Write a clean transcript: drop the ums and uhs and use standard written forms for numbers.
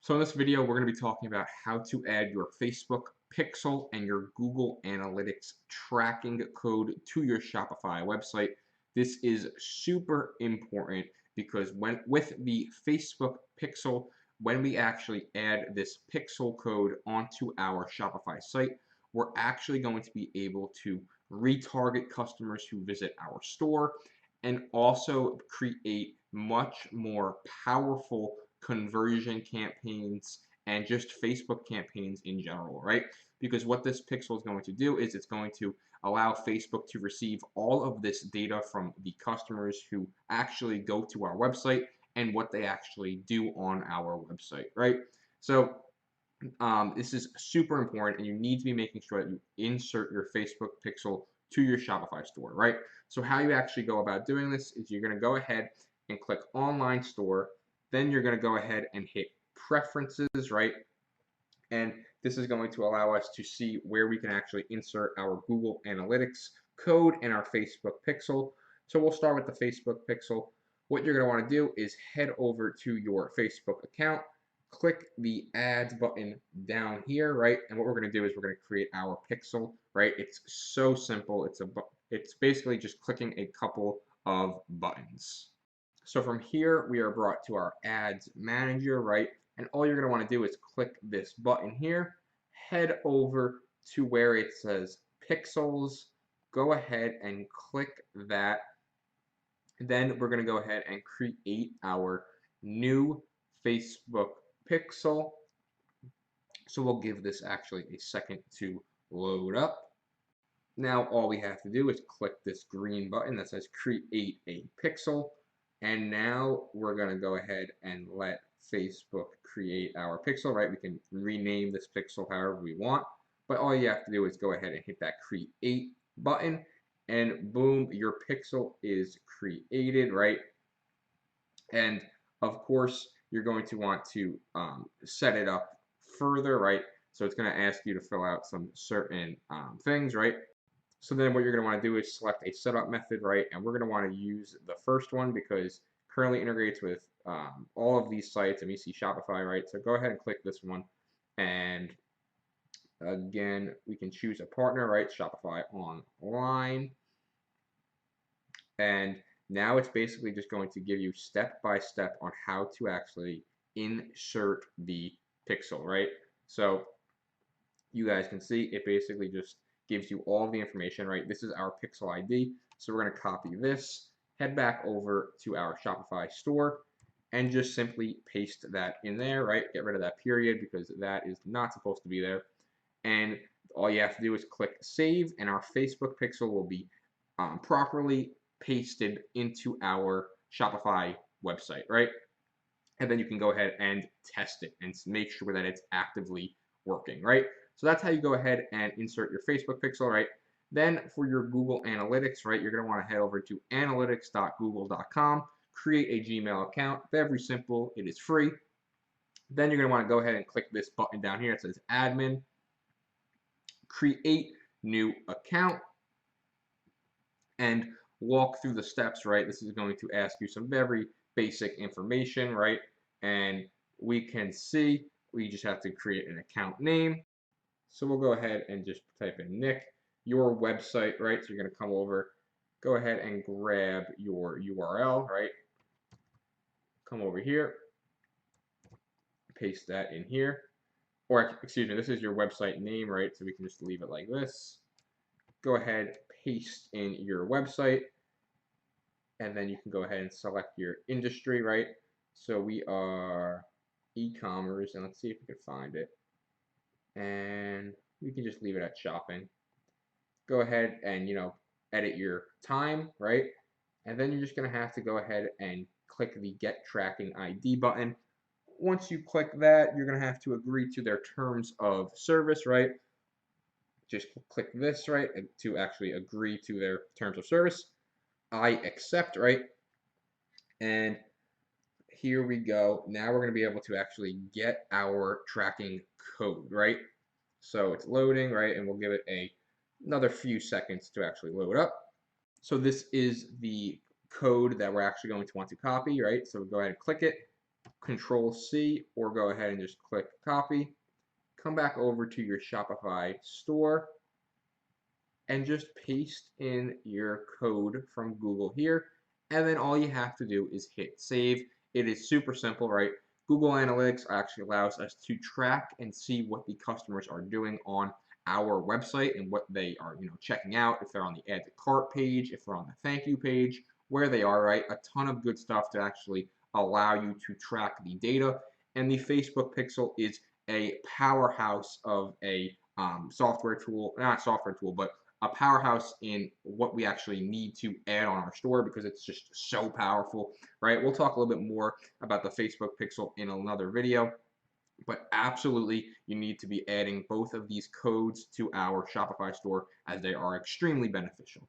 So in this video, we're going to be talking about how to add your Facebook pixel and your Google Analytics tracking code to your Shopify website. This is super important because when with the Facebook pixel, when we actually add this pixel code onto our Shopify site, we're actually going to be able to retarget customers who visit our store and also create much more powerful conversion campaigns and just Facebook campaigns in general, right? Because what this pixel is going to do is it's going to allow Facebook to receive all of this data from the customers who actually go to our website and what they actually do on our website, right? So this is super important, and you need to be making sure that you insert your Facebook pixel to your Shopify store, right? So how you actually go about doing this is you're going to go ahead and click Online Store. Then you're going to go ahead and hit Preferences, right? And this is going to allow us to see where we can actually insert our Google Analytics code and our Facebook pixel. So we'll start with the Facebook pixel. What you're going to want to do is head over to your Facebook account, click the ads button down here, right? And what we're going to do is we're going to create our pixel, right? It's so simple. It's basically just clicking a couple of buttons. So from here, we are brought to our ads manager, right? And all you're going to want to do is click this button here, head over to where it says pixels, go ahead and click that. Then we're going to go ahead and create our new Facebook pixel. So we'll give this actually a second to load up. Now all we have to do is click this green button that says create a pixel. And now we're going to go ahead and let Facebook create our pixel, right? We can rename this pixel however we want. But all you have to do is go ahead and hit that create button. And boom, your pixel is created, right? And of course, you're going to want to set it up further, right? So it's going to ask you to fill out some certain things, right? So then what you're going to want to do is select a setup method, right? And we're going to want to use the first one because currently integrates with all of these sites, and we see Shopify, right? So go ahead and click this one. And again, we can choose a partner, right? Shopify Online. And now it's basically just going to give you step by step on how to actually insert the pixel, right? So you guys can see it basically just gives you all the information, right? This is our pixel ID. So we're going to copy this, head back over to our Shopify store, and just simply paste that in there, right? Get rid of that period because that is not supposed to be there. And all you have to do is click save, and our Facebook pixel will be properly pasted into our Shopify website, right? And then you can go ahead and test it and make sure that it's actively working, right? So that's how you go ahead and insert your Facebook pixel, right? Then for your Google Analytics, right, you're going to want to head over to analytics.google.com, create a Gmail account. Very simple. It is free. Then you're going to want to go ahead and click this button down here. It says admin, create new account, and walk through the steps, right? This is going to ask you some very basic information, right? And we can see we just have to create an account name. So we'll go ahead and just type in Nick, your website, right? So you're going to come over, go ahead and grab your URL, right? Come over here, paste that in here. Or, excuse me, this is your website name, right? So we can just leave it like this. Go ahead, paste in your website, and then you can go ahead and select your industry, right? So we are e-commerce, and let's see if we can find it. And we can just leave it at shopping. Go ahead and, edit your time, right? And then you're just going to have to go ahead and click the Get Tracking ID button. Once you click that, you're going to have to agree to their terms of service, right? Just click this, right, to actually agree to their terms of service. I accept, right? And here we go. Now we're going to be able to actually get our tracking code, right? So it's loading, right? And we'll give it another few seconds to actually load up. So this is the code that we're actually going to want to copy, right? So we'll go ahead and click it, Control C, or go ahead and just click copy. Come back over to your Shopify store and just paste in your code from Google here. And then all you have to do is hit save. It is super simple, right? Google Analytics actually allows us to track and see what the customers are doing on our website and what they are, checking out, if they're on the add to cart page, if they're on the thank you page, where they are, right? A ton of good stuff to actually allow you to track the data. And the Facebook Pixel is a powerhouse of a software tool, not software tool, but a powerhouse in what we actually need to add on our store because it's just so powerful, right? We'll talk a little bit more about the Facebook Pixel in another video, but absolutely you need to be adding both of these codes to our Shopify store as they are extremely beneficial.